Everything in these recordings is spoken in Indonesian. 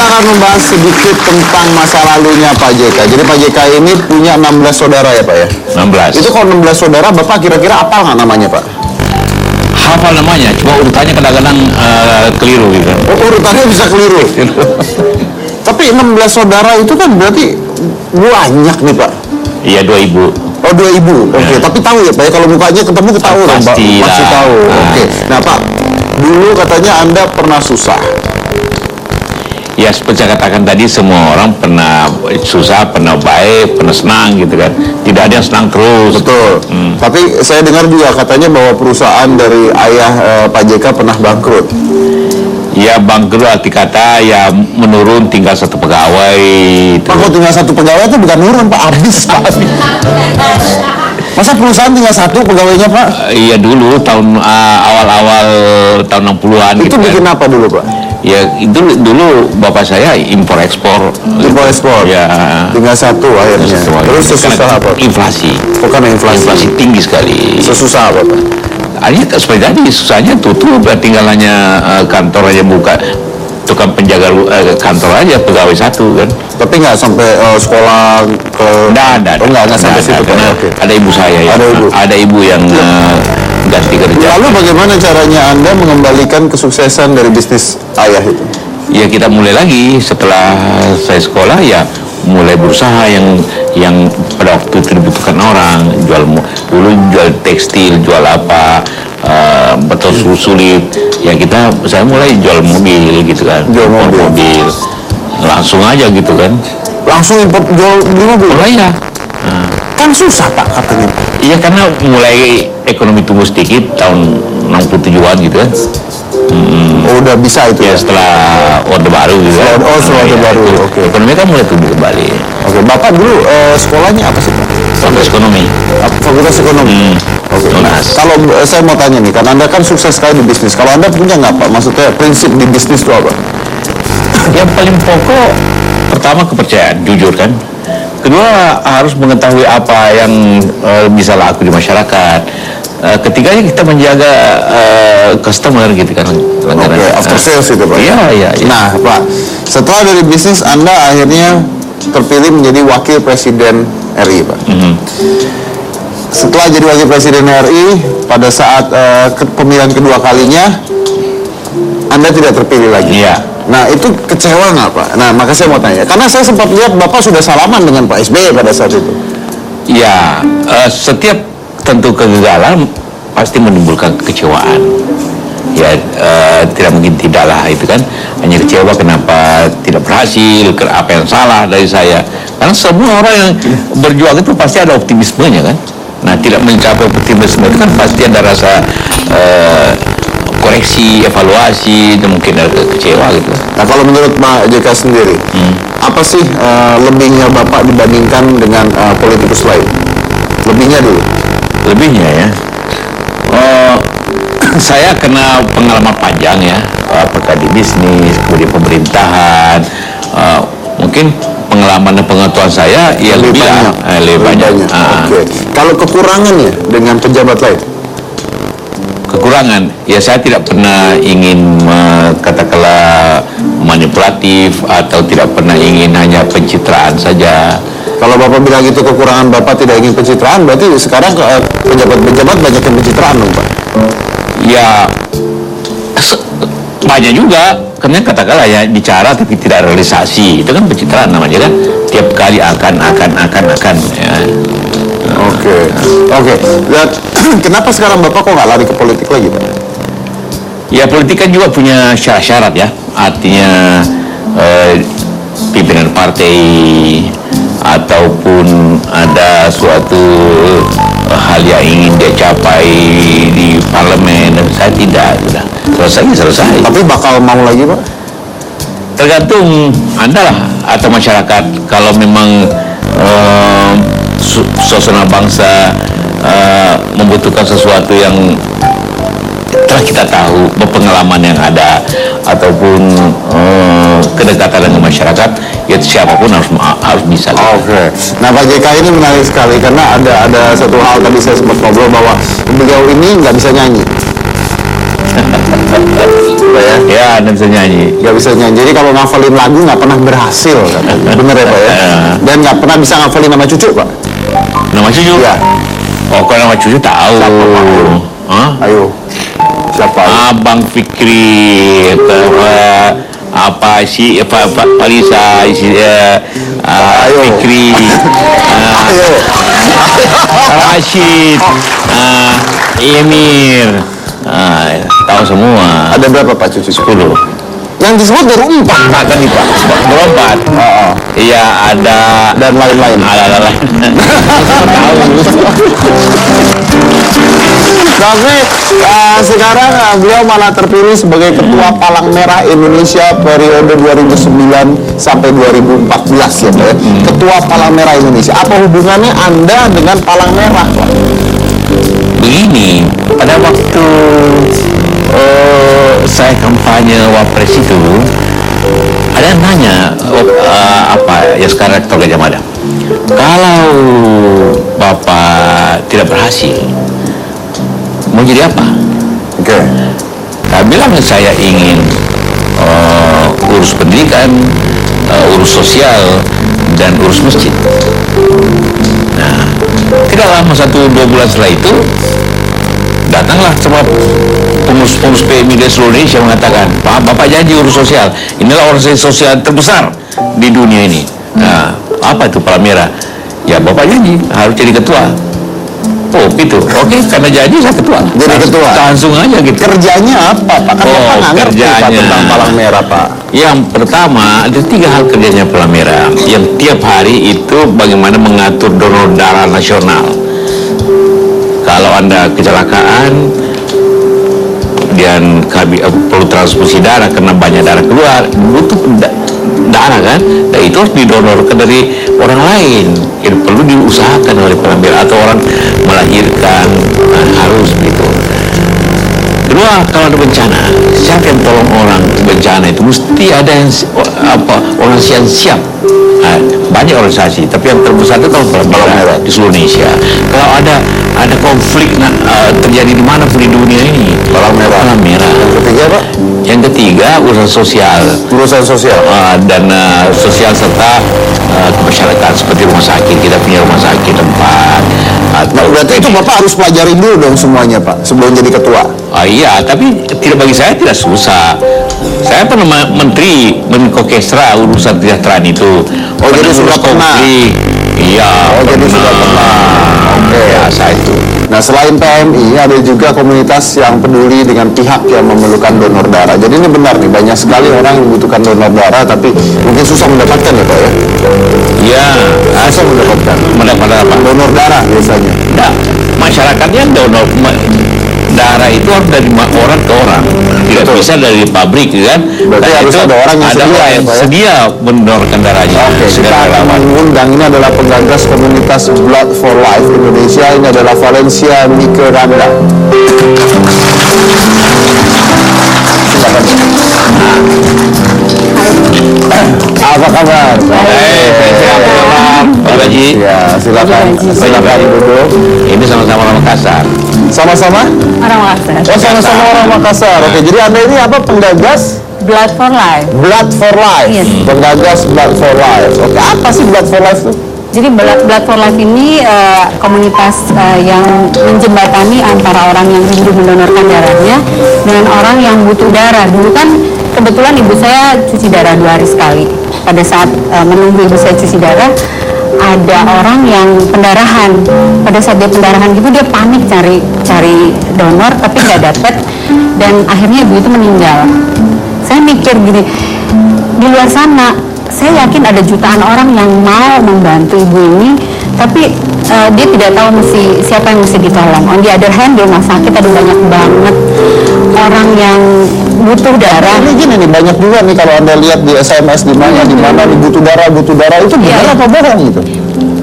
akan membahas sedikit tentang masa lalunya Pak JK. Jadi Pak JK ini punya 16 saudara ya Pak ya? 16. Itu kalau 16 saudara, Bapak kira-kira apal nggak namanya Pak? Hafal namanya, cuma urutannya kadang-kadang keliru gitu. Oh, urutannya bisa keliru. Tapi 16 saudara itu kan berarti banyak nih Pak. Iya, 2 ibu. Oh, 2 ibu. Oke, tapi tahu ya Pak ya, kalau mukanya ketemu ketahuan Pak. Pasti Masih tahu. Oke. Nah Pak, dulu katanya Anda pernah susah. Ya seperti saya katakan tadi, semua orang pernah susah, pernah baik, pernah senang gitu kan. Tidak ada yang senang terus. Betul. Tapi saya dengar juga katanya bahwa perusahaan dari ayah Pak JK pernah bangkrut. Ya bangkrut arti kata ya menurun, tinggal 1 pegawai. Pak, kalau tinggal 1 pegawai itu bukan nurun Pak, habis Pak. Masa perusahaan tinggal 1 pegawainya Pak? Iya dulu tahun awal-awal tahun 60-an Itu gitu bikin kan. apa dulu Pak? Ya itu dulu bapak saya impor ekspor. Impor ekspor. Ya. Tinggal 1 akhirnya. Terus sesusah apa? Inflasi. Bukan inflasi. Inflasi tinggi sekali. Sesusah apa Pak? Akhirnya seperti tadi, susahnya tutup, tinggal hanya kantor aja buka, tukang penjaga kantor aja, pegawai 1 kan. Tapi nggak sampai sekolah ke... Nggak, Oh, nggak sampai situ Pak. karena Oke. ada ibu saya ya. Ada ibu. yang ganti kerja. Lalu bagaimana caranya Anda mengembalikan kesuksesan dari bisnis ayah itu? Ya kita mulai lagi setelah saya sekolah, ya mulai berusaha yang pada waktu itu dibutuhkan orang, dulu jual tekstil, jual apa, betul sulit. Ya saya mulai jual mobil gitu kan. Jual mobil. Langsung aja gitu kan. Langsung import jual beli mobil? Oh iya. Kan susah Pak katanya. Iya karena mulai ekonomi tumbuh sedikit tahun 67-an gitu kan. Oh, udah bisa itu Ya ya? setelah Orde Baru gitu kan. Setelah Orde Baru, oke. Ekonomi kan mulai tumbuh kembali. Oke, Bapak dulu sekolahnya apa sih Pak? Fakultas Ekonomi. Fakultas Ekonomi. Oke. Tunas. Kalau saya mau tanya nih, kan Anda kan sukses sekali di bisnis. Kalau Anda punya nggak Pak? Maksudnya prinsip di bisnis itu apa? Yang paling pokok pertama kepercayaan, jujur kan. Kedua harus mengetahui apa yang bisa laku di masyarakat. Ketiganya kita menjaga customer gitu kan. Oke, after sales itu Pak? Iya. Nah Pak, setelah dari bisnis Anda akhirnya terpilih menjadi Wakil Presiden RI Pak. Setelah jadi Wakil Presiden RI, pada saat pemilihan kedua kalinya Anda tidak terpilih lagi. Iya. Nah itu kecewa nggak Pak? Nah maka saya mau tanya, karena saya sempat lihat Bapak sudah salaman dengan Pak SBY pada saat itu. Ya, setiap tentu kegagalan pasti menimbulkan kekecewaan. Ya, tidak mungkin tidaklah itu kan. Hanya kecewa kenapa tidak berhasil, apa yang salah dari saya. Karena semua orang yang berjuang itu pasti ada optimismenya kan. Nah, tidak mencapai optimisme itu kan pasti ada rasa koreksi, evaluasi, dan mungkin ada kecewa gitu. Nah kalau menurut Pak JK sendiri, apa sih lebihnya Bapak dibandingkan dengan politikus lain? Lebihnya dulu. Lebihnya ya, saya kena pengalaman panjang ya, apakah di bisnis, kemudian pemerintahan, mungkin pengalaman dan pengetahuan saya ya lebih banyak. Oke. Kalau kekurangannya dengan pejabat lain? Kekurangan, ya saya tidak pernah ingin katakanlah manipulatif atau tidak pernah ingin hanya pencitraan saja. Kalau Bapak bilang itu kekurangan Bapak tidak ingin pencitraan, berarti sekarang pejabat-pejabat banyak yang pencitraan dong Pak? Ya banyak juga, karena katakanlah ya bicara tapi tidak realisasi, itu kan pencitraan namanya kan. Tiap kali akan ya. Oke. Dan kenapa sekarang Bapak kok nggak lari ke politik lagi Pak? Ya politik kan juga punya syarat-syarat ya, artinya pimpinan partai ataupun ada suatu hal yang ingin dia capai di parlemen, dan saya tidak, sudah selesai. Tapi bakal mau lagi Pak? Tergantung Anda lah atau masyarakat. Kalau memang suasana bangsa membutuhkan sesuatu yang telah kita tahu, pengalaman yang ada ataupun kedekatan dengan masyarakat, ya siapapun harus bisa. Oke. Nah Pak JK ini menarik sekali karena ada satu hal tadi saya sempat ngobrol bahwa beliau ini nggak bisa nyanyi. Pak ya? Ya, dan bisa nyanyi. Nggak bisa nyanyi. Jadi kalau ngafalin lagu nggak pernah berhasil, katanya. Bener ya Pak ya? Dan nggak pernah bisa ngafalin nama cucu Pak? Nama cucu? Iya. Oh, kalau nama cucu tahu. Siapa, Pak? Hah? Ayo. Siapa? Abang Fikri, apa sih, Pak Palisa, Fikri, Ayo. Rashid, Emir, tahu semua. Ada berapa Pak cucu? 10. Yang disebut baru 4 Pak tadi Pak. Berempat. Iya, ada Dan lain-lain. ada lain. Tapi sekarang beliau malah terpilih sebagai Ketua Palang Merah Indonesia periode 2009 sampai 2014 ya Pak ya. Ketua Palang Merah Indonesia. Apa hubungannya Anda dengan Palang Merah Pak? Begini, pada waktu saya kampanye Wapres itu, ada yang nanya apa ya sekarang Rektor Gajah Mada, kalau Bapak tidak berhasil, mau jadi apa? Oke. Saya bilang saya ingin urus pendidikan, urus sosial, dan urus masjid. Nah, tidak lama 1-2 bulan setelah itu, datanglah semua pengurus-pengurus PMI di seluruh Indonesia mengatakan, Pak, Bapak janji urus sosial. Inilah organisasi sosial terbesar di dunia ini. Nah, apa itu Palang Merah? Ya, Bapak janji harus jadi ketua. Oh gitu, oke, karena janji saya ketua. Jadi ketua? Langsung aja gitu. Kerjanya apa Pak? Kan Bapak nggak ngerti Pak kerjanya tentang Palang Merah Pak. Yang pertama, ada 3 hal kerjanya Palang Merah. Yang tiap hari itu bagaimana mengatur donor darah nasional. Kalau Anda kecelakaan dan perlu transfusi darah karena banyak darah keluar, butuh darah kan, dan itu harus didonorkan dari orang lain. Itu perlu diusahakan oleh Palang Merah, atau orang melahirkan, harus gitu. Kedua, kalau ada bencana, siapa yang tolong orang bencana itu? Mesti ada yang orang yang siap. Banyak organisasi, tapi yang terbesar itu kalau Palang Merah di seluruh Indonesia. Kalau ada konflik terjadi di mana pun di dunia ini, Palang Merah. Yang ketiga Pak? Yang ketiga, urusan sosial. Urusan sosial. Dan sosial serta kemasyarakatan, seperti rumah sakit. Kita punya rumah sakit tempat. Nah, berarti itu Bapak harus pelajari dulu dong semuanya Pak sebelum jadi ketua. Iya, tapi bagi saya tidak susah. Saya pernah menteri Menkokestra urusan kesejahteraan itu. Oh, jadi sudah pernah? Iya. Oh, jadi sudah pernah. Oke. Biasa itu. Nah, selain PMI, ada juga komunitas yang peduli dengan pihak yang memerlukan donor darah. Jadi ini benar nih, banyak sekali orang yang membutuhkan donor darah, tapi mungkin susah mendapatkan ya Pak ya? Iya. Susah mendapatkan. Mendapatkan apa? Donor darah biasanya. Nah, masyarakatnya donor darah itu harus dari orang ke orang, tidak Betul. bisa dari pabrik kan. Berarti Dan harus itu ada orang yang sedia, orang ya, yang Pak, ya? sedia mendonorkan darahnya. Oke, kita akan mengundang, ini adalah penggagas komunitas Blood for Life Indonesia. Ini adalah Valencia Mike Randa. Apa kabar? Pak Haji. Ya, silakan duduk. Ini sama-sama orang Makassar. Sama-sama? Orang Makassar. Oh, sama-sama orang Makassar. Oke, jadi Anda ini apa, penggagas Blood for Life. Blood for Life? Yes. Penggagas Blood for Life. Oke, apa sih Blood for Life itu? Jadi Blood for Life ini komunitas yang menjembatani antara orang yang rindu mendonorkan darahnya dengan orang yang butuh darah. Dulu kan kebetulan ibu saya cuci darah 2 hari sekali. Pada saat menunggu ibu saya cuci darah, ada orang yang pendarahan. Pada saat dia pendarahan gitu, dia panik cari donor tapi nggak dapet, dan akhirnya ibu itu meninggal. Saya mikir gini, di luar sana saya yakin ada jutaan orang yang mau membantu ibu ini, tapi dia tidak tahu siapa yang mesti ditolong. On the other hand, di rumah sakit ada banyak banget orang yang butuh darah. Ini gini nih, banyak juga nih kalau Anda lihat di SMS di mana nih butuh darah itu benar apa bohong gitu?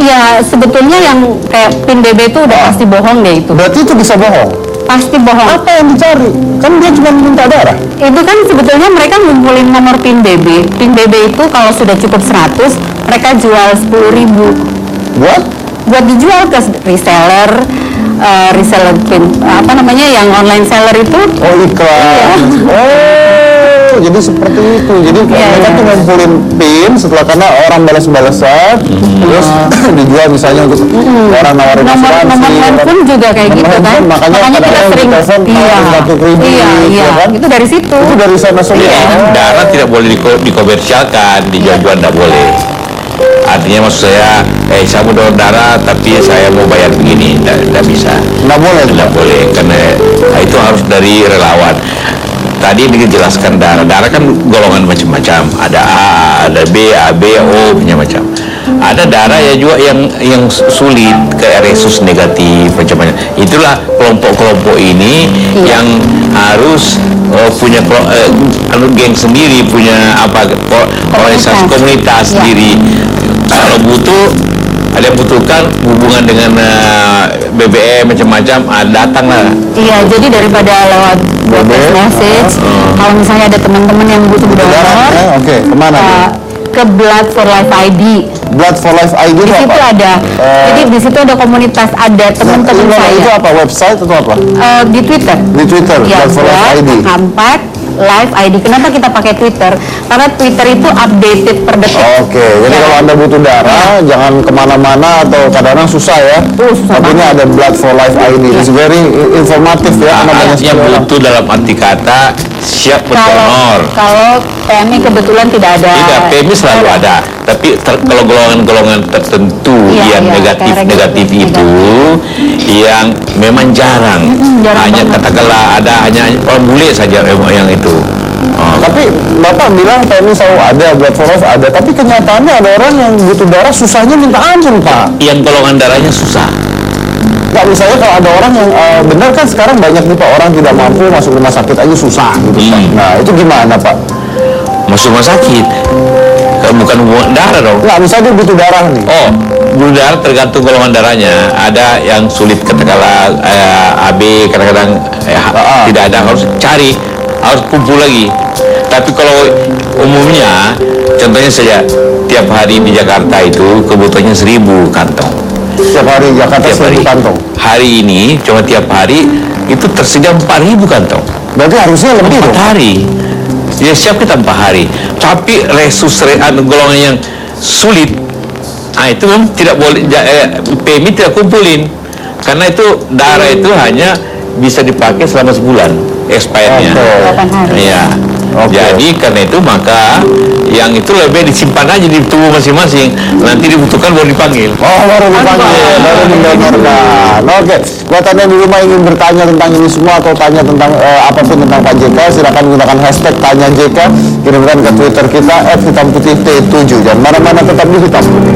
Iya, sebetulnya yang kayak PIN BB itu udah pasti bohong deh itu. Berarti itu bisa bohong? Pasti bohong. Apa yang dicari? Kan dia cuma minta darah. Itu kan sebetulnya mereka ngumpulin nomor PIN BB. PIN BB itu kalau sudah cukup 100, mereka jual 10.000. Buat? buat dijual ke reseller, yang online seller itu. Oh, iklan. Oh, jadi seperti itu. Jadi mereka tuh ngumpulin pin setelah karena orang balas-balasan, terus dijual misalnya untuk orang nawarin Nomor handphone juga kayak gitu kan. Makanya kita sering itu dari situ. Itu dari sana semua. Darah tidak boleh dikomersialkan, dijual-jual tidak boleh. Artinya maksud saya, saya mau donor darah tapi saya mau bayar begini, tidak bisa. Nggak boleh. Tidak boleh, karena itu harus dari relawan. Tadi dijelaskan darah kan golongan macam-macam. Ada A, ada B, AB, O, macam-macam. Ada darah ya juga yang sulit, kayak resus negatif macam-macam. Itulah kelompok-kelompok ini yang harus punya geng sendiri, punya organisasi komunitas sendiri. Kalau butuh, ada yang butuhkan hubungan dengan BBM macam-macam, datanglah. Iya, jadi daripada lewat message, kalau misalnya ada teman-teman yang butuh donor, kemana? Ke Blood for Life ID. Blood for Life ID di situ ada. Jadi di situ ada komunitas, ada teman-teman saya. Itu apa? Website atau apa? Di Twitter. Di Twitter. Ya, Blood for Life ID. Live ID. Kenapa kita pakai Twitter? Karena Twitter itu updated per detik. Oke, jadi kalau Anda butuh darah, jangan kemana-mana atau kadang-kadang susah ya. Tapi ini ada Blood for Life ID. It's very informatif ya. Artinya butuh dalam arti kata siap berdonor. Kalau PMI kebetulan tidak ada. Tidak, PMI selalu ada. Tapi kalau golongan-golongan tertentu yang negatif itu yang memang jarang. Hanya katakanlah ada hanya orang bule saja yang itu. Tapi Bapak bilang PMI selalu ada, Blood for Life ada, tapi kenyataannya ada orang yang butuh darah susahnya minta ampun, Pak. Yang golongan darahnya susah. Pak, misalnya kalau ada orang yang benar kan sekarang banyak nih Pak, orang tidak mampu masuk rumah sakit aja susah gitu Pak. Nah itu gimana Pak? Masuk rumah sakit? Bukan hubungan darah dong. Nggak, misalnya dia butuh darah nih. Oh, butuh darah tergantung golongan darahnya. Ada yang sulit katakanlah AB, kadang-kadang tidak ada, harus cari, harus kumpul lagi. Tapi kalau umumnya, contohnya saja, tiap hari di Jakarta itu kebutuhannya 1000 kantong. Tiap hari Jakarta 1000 kantong. Hari ini cuma tiap hari itu tersedia 4000 kantong. Berarti harusnya lebih dong. 4 hari. Ya siap kita 4 hari. Tapi golongan yang sulit, itu memang tidak boleh, PMI tidak kumpulin. Karena itu darah itu hanya bisa dipakai selama sebulan expirednya. Iya. Jadi karena itu maka yang itu lebih disimpan aja di tubuh masing-masing. Nanti dibutuhkan baru dipanggil. Baru dipanggil, baru mendonorkan. Oke, buat Anda di rumah ingin bertanya tentang ini semua atau tanya tentang apapun tentang Pak JK, silakan gunakan hashtag tanya JK, kirimkan ke Twitter kita @hitamputih T7. Jangan mana-mana, tetap di Hitam Putih.